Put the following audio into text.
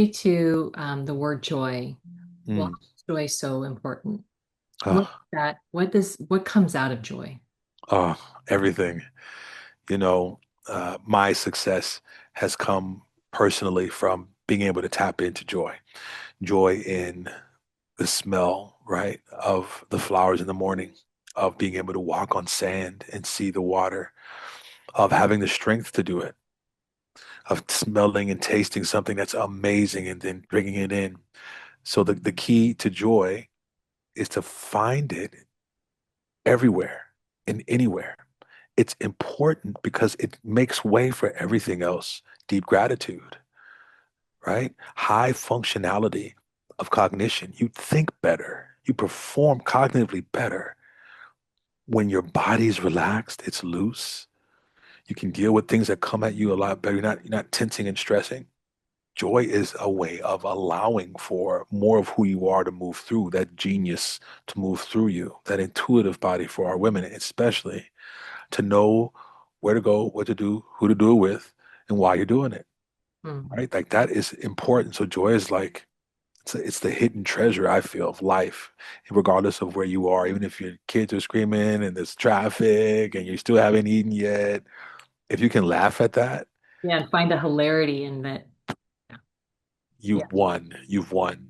To the word joy. Why Mm. is joy so important? What Oh, that what comes out of joy? oh, everything. You know, my success has come personally from being able to tap into joy. Joy in the smell, right, of the flowers in the morning, of being able to walk on sand and see the water, of having the strength to do it, of smelling and tasting something that's amazing and then bringing it in. So the key to joy is to find it everywhere and anywhere. It's important because it makes way for everything else. Deep gratitude, right? High functionality of cognition. You think better. You perform cognitively better when your body's relaxed, it's loose. You can deal with things that come at you a lot better. You're not tensing and stressing. Joy is a way of allowing for more of who you are to move through, that genius to move through you, that intuitive body for our women, especially to know where to go, what to do, who to do it with, and why you're doing it, Hmm. right? Like that is important. So joy is like it's the hidden treasure I feel of life, regardless of where you are. Even if your kids are screaming and there's traffic and you still haven't eaten yet, if you can laugh at that, Yeah, and find the hilarity in that. Yeah. you've won. You've won.